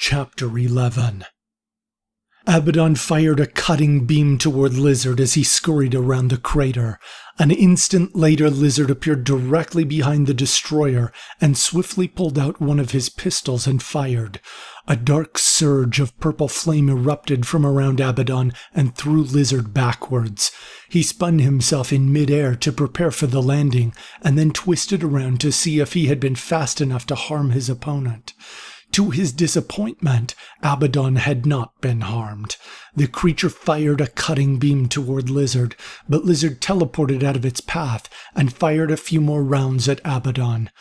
Chapter 11. Abaddon fired a cutting beam toward Lizard as he scurried around the crater. An instant later, Lizard appeared directly behind the destroyer and swiftly pulled out one of his pistols and fired. A dark surge of purple flame erupted from around Abaddon and threw Lizard backwards. He spun himself in midair to prepare for the landing and then twisted around to see if he had been fast enough to harm his opponent. To his disappointment, Abaddon had not been harmed. The creature fired a cutting beam toward Lizard, but Lizard teleported out of its path and fired a few more rounds at Abaddon.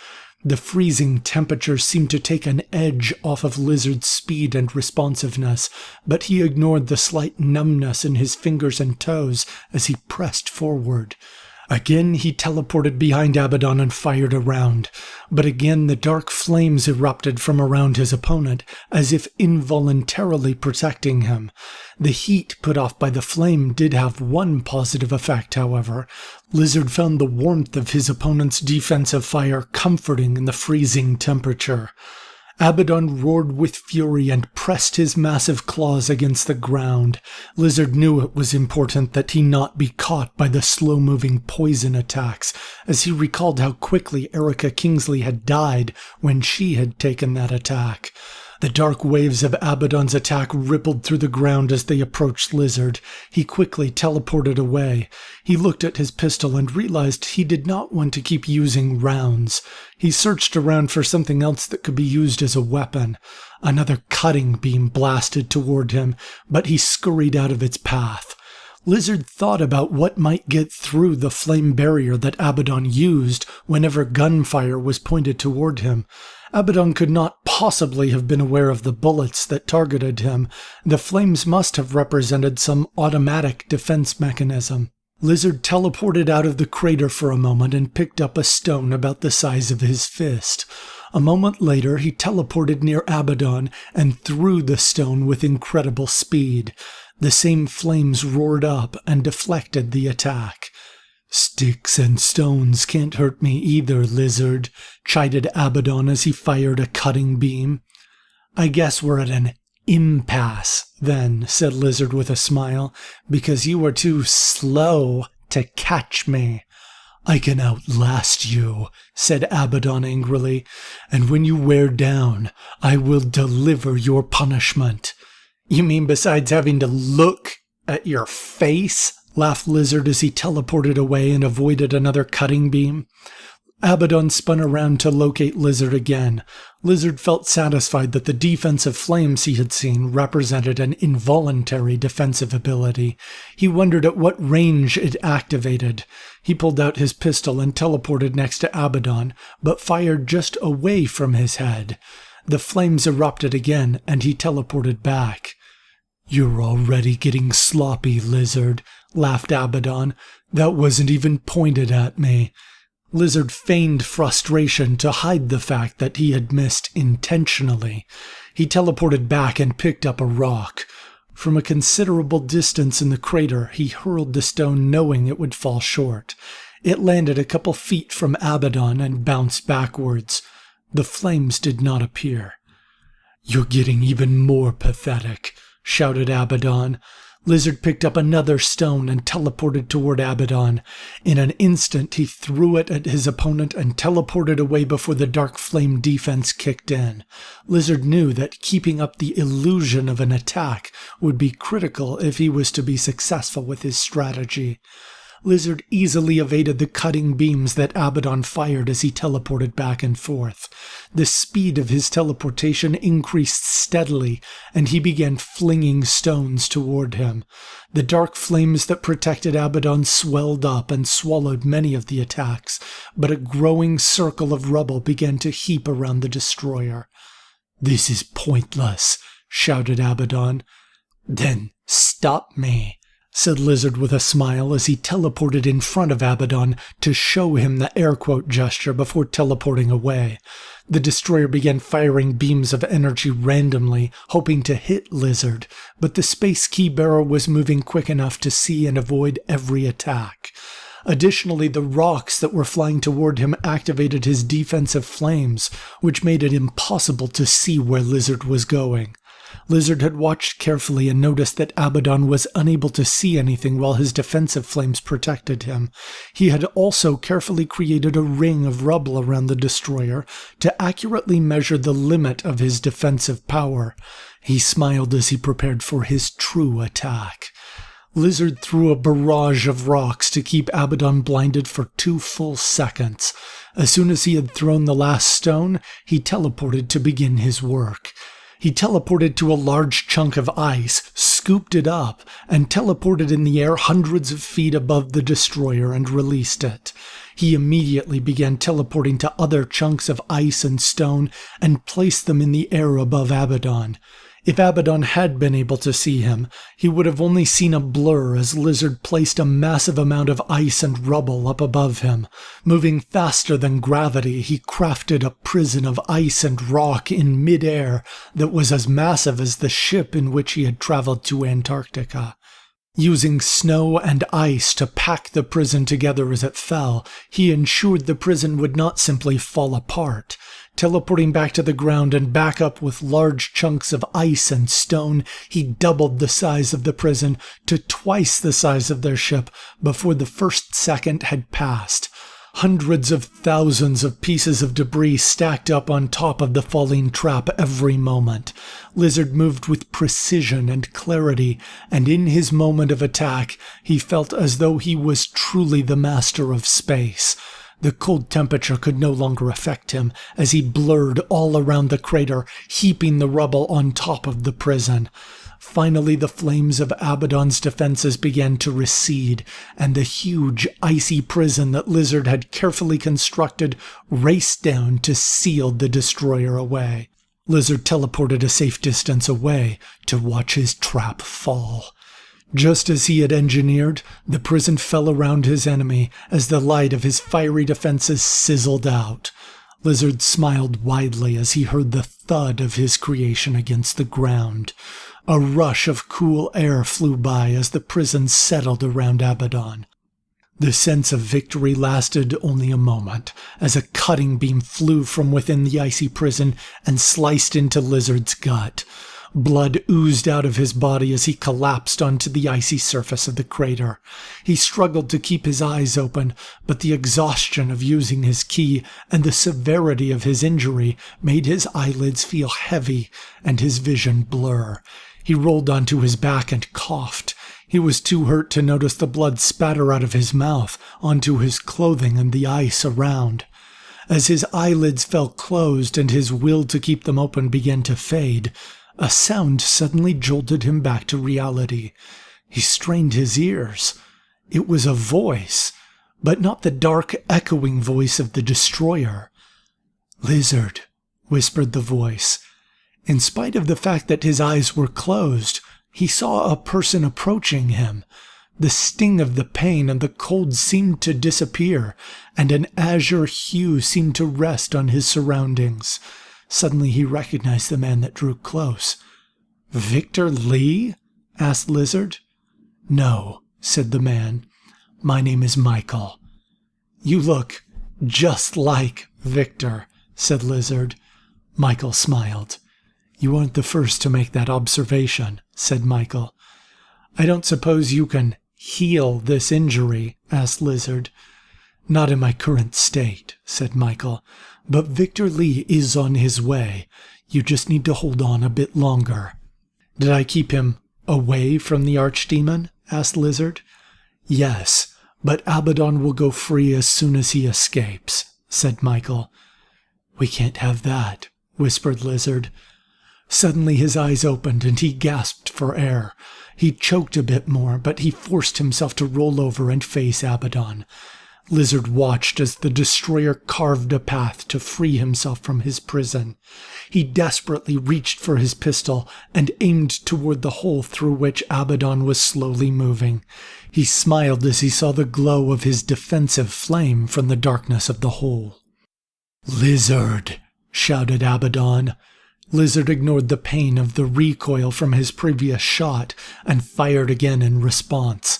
The freezing temperature seemed to take an edge off of Lizard's speed and responsiveness, but he ignored the slight numbness in his fingers and toes as he pressed forward. Again he teleported behind Abaddon and fired a round, but again the dark flames erupted from around his opponent, as if involuntarily protecting him. The heat put off by the flame did have one positive effect, however. Lizard found the warmth of his opponent's defensive fire comforting in the freezing temperature. Abaddon roared with fury and pressed his massive claws against the ground. Lizard knew it was important that he not be caught by the slow-moving poison attacks, as he recalled how quickly Erica Kingsley had died when she had taken that attack. The dark waves of Abaddon's attack rippled through the ground as they approached Lizard. He quickly teleported away. He looked at his pistol and realized he did not want to keep using rounds. He searched around for something else that could be used as a weapon. Another cutting beam blasted toward him, but he scurried out of its path. Lizard thought about what might get through the flame barrier that Abaddon used whenever gunfire was pointed toward him. Abaddon could not possibly have been aware of the bullets that targeted him. The flames must have represented some automatic defense mechanism. Lizard teleported out of the crater for a moment and picked up a stone about the size of his fist. A moment later, he teleported near Abaddon and threw the stone with incredible speed. The same flames roared up and deflected the attack. "Sticks and stones can't hurt me either, Lizard," chided Abaddon as he fired a cutting beam. "I guess we're at an impasse, then," said Lizard with a smile, "because you were too slow to catch me." "I can outlast you," said Abaddon angrily, "and when you wear down, I will deliver your punishment." "You mean besides having to look at your face?" laughed Lizard as he teleported away and avoided another cutting beam. Abaddon spun around to locate Lizard again. Lizard felt satisfied that the defensive flames he had seen represented an involuntary defensive ability. He wondered at what range it activated. He pulled out his pistol and teleported next to Abaddon, but fired just away from his head. The flames erupted again, and he teleported back. "You're already getting sloppy, Lizard," laughed Abaddon. "That wasn't even pointed at me." Lizard feigned frustration to hide the fact that he had missed intentionally. He teleported back and picked up a rock. From a considerable distance in the crater, he hurled the stone knowing it would fall short. It landed a couple feet from Abaddon and bounced backwards. The flames did not appear. "You're getting even more pathetic," shouted Abaddon. Lizard picked up another stone and teleported toward Abaddon. In an instant, he threw it at his opponent and teleported away before the dark flame defense kicked in. Lizard knew that keeping up the illusion of an attack would be critical if he was to be successful with his strategy. Lizard easily evaded the cutting beams that Abaddon fired as he teleported back and forth. The speed of his teleportation increased steadily, and he began flinging stones toward him. The dark flames that protected Abaddon swelled up and swallowed many of the attacks, but a growing circle of rubble began to heap around the destroyer. "This is pointless," shouted Abaddon. "Then stop me," said Lizard with a smile as he teleported in front of Abaddon to show him the air quote gesture before teleporting away. The destroyer began firing beams of energy randomly, hoping to hit Lizard, but the space key bearer was moving quick enough to see and avoid every attack. Additionally, the rocks that were flying toward him activated his defensive flames, which made it impossible to see where Lizard was going. Lizard had watched carefully and noticed that Abaddon was unable to see anything while his defensive flames protected him. He had also carefully created a ring of rubble around the destroyer to accurately measure the limit of his defensive power. He smiled as he prepared for his true attack. Lizard threw a barrage of rocks to keep Abaddon blinded for 2 full seconds. As soon as he had thrown the last stone, he teleported to begin his work. He teleported to a large chunk of ice, scooped it up, and teleported in the air hundreds of feet above the destroyer and released it. He immediately began teleporting to other chunks of ice and stone and placed them in the air above Abaddon. If Abaddon had been able to see him, he would have only seen a blur as Lizard placed a massive amount of ice and rubble up above him. Moving faster than gravity, he crafted a prison of ice and rock in mid-air that was as massive as the ship in which he had traveled to Antarctica. Using snow and ice to pack the prison together as it fell, he ensured the prison would not simply fall apart. Teleporting back to the ground and back up with large chunks of ice and stone, he doubled the size of the prison to twice the size of their ship before the first second had passed. Hundreds of thousands of pieces of debris stacked up on top of the falling trap every moment. Lizard moved with precision and clarity, and in his moment of attack, he felt as though he was truly the master of space. The cold temperature could no longer affect him as he blurred all around the crater, heaping the rubble on top of the prison. Finally, the flames of Abaddon's defenses began to recede, and the huge, icy prison that Lizard had carefully constructed raced down to seal the destroyer away. Lizard teleported a safe distance away to watch his trap fall. Just as he had engineered, the prison fell around his enemy as the light of his fiery defenses sizzled out. Lizard smiled widely as he heard the thud of his creation against the ground. A rush of cool air flew by as the prison settled around Abaddon. The sense of victory lasted only a moment, as a cutting beam flew from within the icy prison and sliced into Lizard's gut. Blood oozed out of his body as he collapsed onto the icy surface of the crater. He struggled to keep his eyes open, but the exhaustion of using his ki and the severity of his injury made his eyelids feel heavy and his vision blur. He rolled onto his back and coughed. He was too hurt to notice the blood spatter out of his mouth onto his clothing and the ice around. As his eyelids fell closed and his will to keep them open began to fade, a sound suddenly jolted him back to reality. He strained his ears. It was a voice, but not the dark, echoing voice of the destroyer. "Lizard," whispered the voice. In spite of the fact that his eyes were closed, he saw a person approaching him. The sting of the pain and the cold seemed to disappear, and an azure hue seemed to rest on his surroundings. Suddenly he recognized the man that drew close. "Victor Lee?" asked Lizard. "No," said the man. "My name is Michael." "You look just like Victor," said Lizard. Michael smiled. "You aren't the first to make that observation," said Michael. "I don't suppose you can heal this injury?" asked Lizard. "Not in my current state," said Michael, "but Victor Lee is on his way. You just need to hold on a bit longer." "Did I keep him away from the Archdemon?" asked Lizard. "Yes, but Abaddon will go free as soon as he escapes," said Michael. "We can't have that," whispered Lizard. Suddenly his eyes opened and he gasped for air. He choked a bit more, but he forced himself to roll over and face Abaddon. Lizard watched as the destroyer carved a path to free himself from his prison. He desperately reached for his pistol and aimed toward the hole through which Abaddon was slowly moving. He smiled as he saw the glow of his defensive flame from the darkness of the hole. "Lizard!" shouted Abaddon. Lizard ignored the pain of the recoil from his previous shot and fired again in response.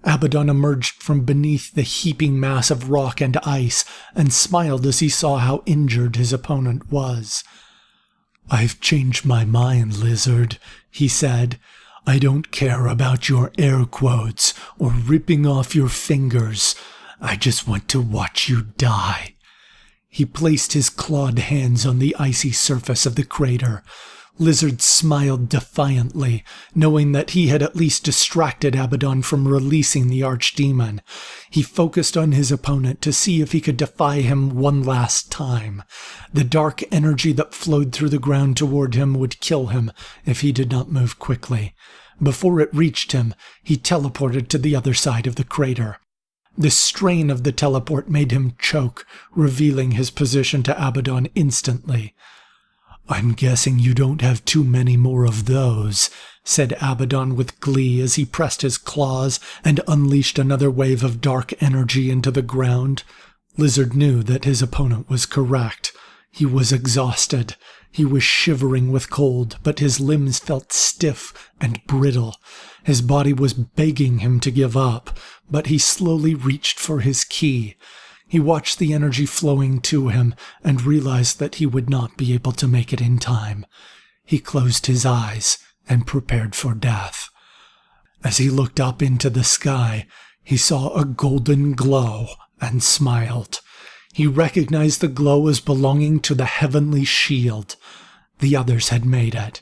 Abaddon emerged from beneath the heaping mass of rock and ice and smiled as he saw how injured his opponent was. "I've changed my mind, Lizard," he said. "I don't care about your air quotes or ripping off your fingers. I just want to watch you die." He placed his clawed hands on the icy surface of the crater. Lizard smiled defiantly, knowing that he had at least distracted Abaddon from releasing the archdemon. He focused on his opponent to see if he could defy him one last time. The dark energy that flowed through the ground toward him would kill him if he did not move quickly. Before it reached him, he teleported to the other side of the crater. The strain of the teleport made him choke, revealing his position to Abaddon instantly. "I'm guessing you don't have too many more of those," said Abaddon with glee as he pressed his claws and unleashed another wave of dark energy into the ground. Lizard knew that his opponent was correct. He was exhausted. He was shivering with cold, but his limbs felt stiff and brittle. His body was begging him to give up, but he slowly reached for his key. He watched the energy flowing to him and realized that he would not be able to make it in time. He closed his eyes and prepared for death. As he looked up into the sky, he saw a golden glow and smiled. He recognized the glow as belonging to the heavenly shield. The others had made it.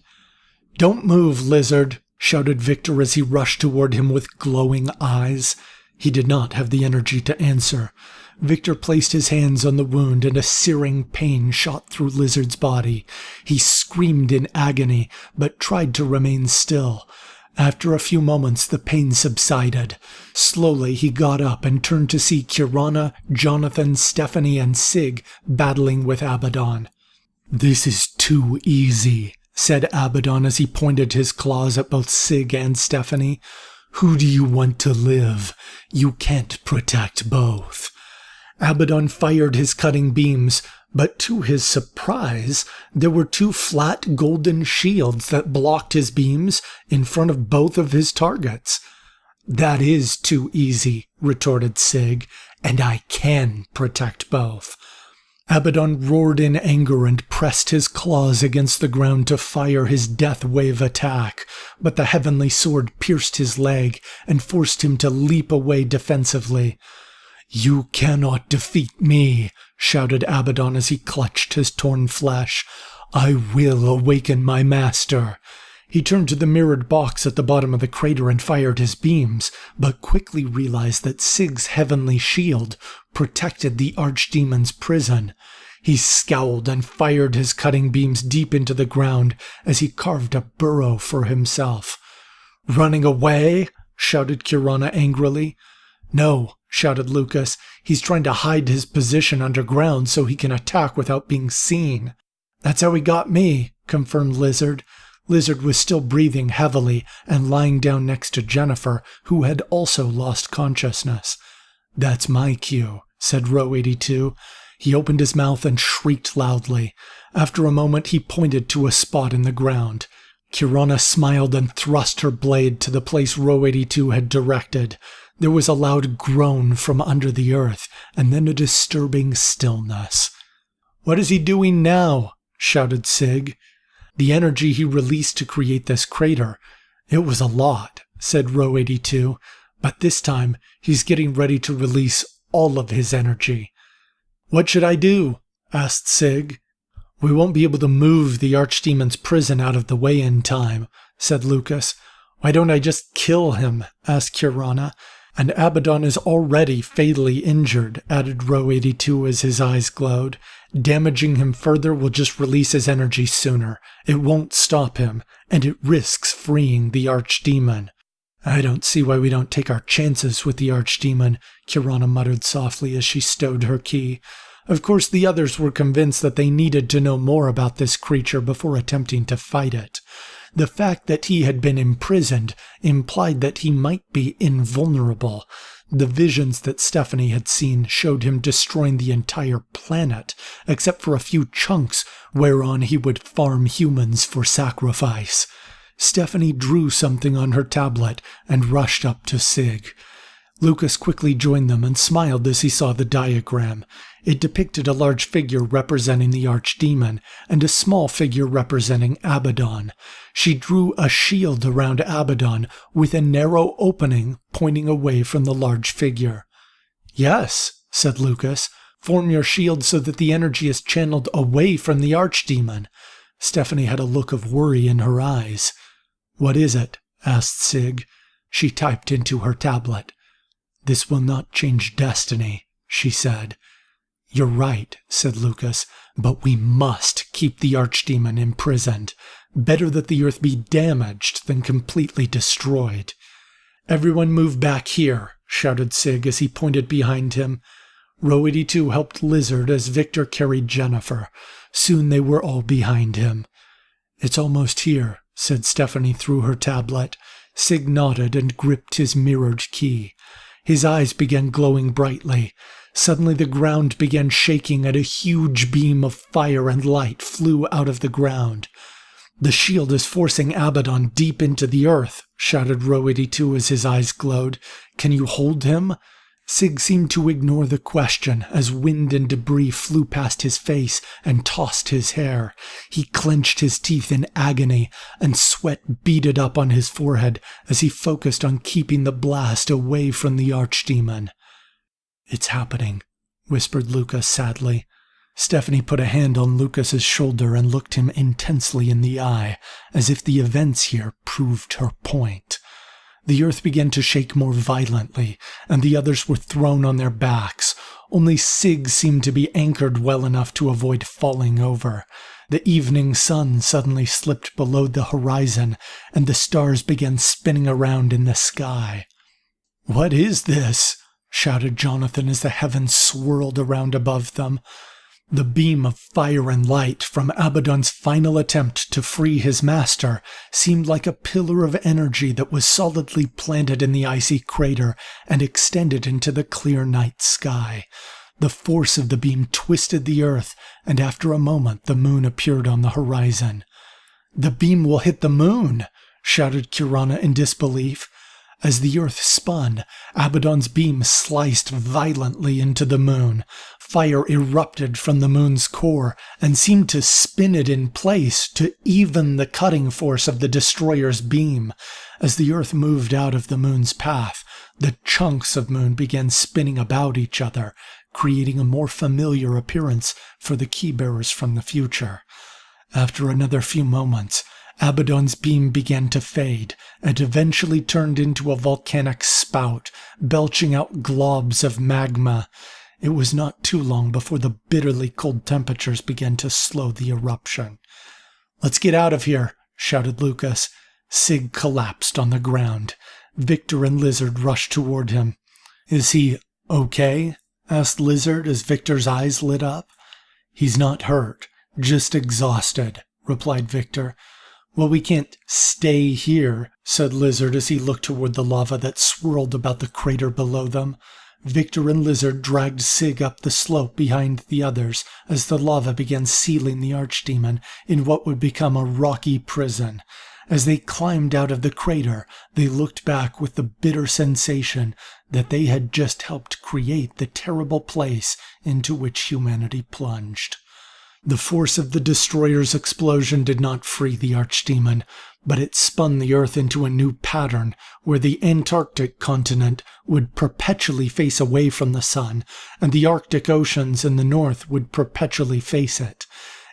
"Don't move, Lizard," shouted Victor as he rushed toward him with glowing eyes. He did not have the energy to answer. Victor placed his hands on the wound and a searing pain shot through Lizard's body. He screamed in agony, but tried to remain still. After a few moments, the pain subsided. Slowly, he got up and turned to see Kirana, Jonathan, Stephanie, and Sig battling with Abaddon. "This is too easy," said Abaddon as he pointed his claws at both Sig and Stephanie. "Who do you want to live? You can't protect both." Abaddon fired his cutting beams, but to his surprise, there were two flat golden shields that blocked his beams in front of both of his targets. "That is too easy," retorted Sig, "and I can protect both." Abaddon roared in anger and pressed his claws against the ground to fire his death wave attack, but the heavenly sword pierced his leg and forced him to leap away defensively. "You cannot defeat me," shouted Abaddon as he clutched his torn flesh. "I will awaken my master." He turned to the mirrored box at the bottom of the crater and fired his beams, but quickly realized that Sig's heavenly shield protected the archdemon's prison. He scowled and fired his cutting beams deep into the ground as he carved a burrow for himself. "Running away?" shouted Kirana angrily. "No," shouted Lucas. "He's trying to hide his position underground so he can attack without being seen." "That's how he got me," confirmed Lizard. Lizard was still breathing heavily and lying down next to Jennifer, who had also lost consciousness. "That's my cue," said Row 82. He opened his mouth and shrieked loudly. After a moment, he pointed to a spot in the ground. Kirana smiled and thrust her blade to the place Row 82 had directed. There was a loud groan from under the earth, and then a disturbing stillness. "What is he doing now?" shouted Sig. "The energy he released to create this crater. It was a lot," said Row 82, "but this time he's getting ready to release all of his energy." "What should I do?" asked Sig. "We won't be able to move the archdemon's prison out of the way in time," said Lucas. "Why don't I just kill him?" asked Kirana. "And Abaddon is already fatally injured," added Row 82 as his eyes glowed. "Damaging him further will just release his energy sooner. It won't stop him, and it risks freeing the archdemon." "I don't see why we don't take our chances with the archdemon," Kirana muttered softly as she stowed her key. Of course, the others were convinced that they needed to know more about this creature before attempting to fight it. The fact that he had been imprisoned implied that he might be invulnerable. The visions that Stephanie had seen showed him destroying the entire planet, except for a few chunks whereon he would farm humans for sacrifice. Stephanie drew something on her tablet and rushed up to Sig. Lucas quickly joined them and smiled as he saw the diagram. It depicted a large figure representing the archdemon and a small figure representing Abaddon. She drew a shield around Abaddon with a narrow opening pointing away from the large figure. "Yes," said Lucas. "Form your shield so that the energy is channeled away from the archdemon." Stephanie had a look of worry in her eyes. "What is it?" asked Sig. She typed into her tablet. "This will not change destiny," she said. "You're right," said Lucas, "but we must keep the archdemon imprisoned. Better that the earth be damaged than completely destroyed." "Everyone move back here," shouted Sig as he pointed behind him. Row 82 helped Lizard as Victor carried Jennifer. Soon they were all behind him. "It's almost here," said Stephanie through her tablet. Sig nodded and gripped his mirrored key. His eyes began glowing brightly. Suddenly the ground began shaking and a huge beam of fire and light flew out of the ground. "The shield is forcing Abaddon deep into the earth," shouted Row 82 as his eyes glowed. "Can you hold him?" Sig seemed to ignore the question as wind and debris flew past his face and tossed his hair. He clenched his teeth in agony, and sweat beaded up on his forehead as he focused on keeping the blast away from the archdemon. "It's happening," whispered Lucas sadly. Stephanie put a hand on Lucas's shoulder and looked him intensely in the eye, as if the events here proved her point. The earth began to shake more violently, and the others were thrown on their backs. Only Sig seemed to be anchored well enough to avoid falling over. The evening sun suddenly slipped below the horizon, and the stars began spinning around in the sky. "What is this?" shouted Jonathan as the heavens swirled around above them. The beam of fire and light from Abaddon's final attempt to free his master seemed like a pillar of energy that was solidly planted in the icy crater and extended into the clear night sky. The force of the beam twisted the earth, and after a moment the moon appeared on the horizon. "The beam will hit the moon!" shouted Kirana in disbelief. As the earth spun, Abaddon's beam sliced violently into the moon. Fire erupted from the moon's core and seemed to spin it in place to even the cutting force of the destroyer's beam. As the earth moved out of the moon's path, the chunks of moon began spinning about each other, creating a more familiar appearance for the keybearers from the future. After another few moments, Abaddon's beam began to fade and eventually turned into a volcanic spout, belching out globs of magma. It was not too long before the bitterly cold temperatures began to slow the eruption. "Let's get out of here," shouted Lucas. Sig collapsed on the ground. Victor and Lizard rushed toward him. "Is he okay?" asked Lizard as Victor's eyes lit up. "He's not hurt, just exhausted," replied Victor. "Well, we can't stay here," said Lizard as he looked toward the lava that swirled about the crater below them. Victor and Lizard dragged Sig up the slope behind the others as the lava began sealing the archdemon in what would become a rocky prison. As they climbed out of the crater, they looked back with the bitter sensation that they had just helped create the terrible place into which humanity plunged. The force of the destroyer's explosion did not free the archdemon, but it spun the earth into a new pattern where the Antarctic continent would perpetually face away from the sun, and the Arctic oceans in the north would perpetually face it.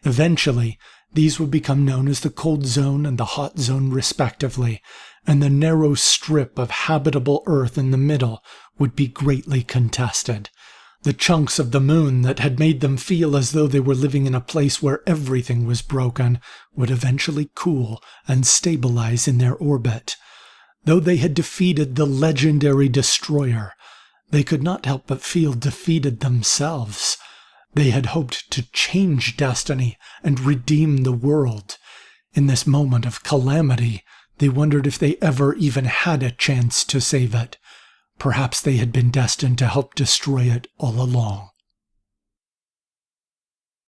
Eventually, these would become known as the cold zone and the hot zone respectively, and the narrow strip of habitable earth in the middle would be greatly contested. The chunks of the moon that had made them feel as though they were living in a place where everything was broken would eventually cool and stabilize in their orbit. Though they had defeated the legendary destroyer, they could not help but feel defeated themselves. They had hoped to change destiny and redeem the world. In this moment of calamity, they wondered if they ever even had a chance to save it. Perhaps they had been destined to help destroy it all along.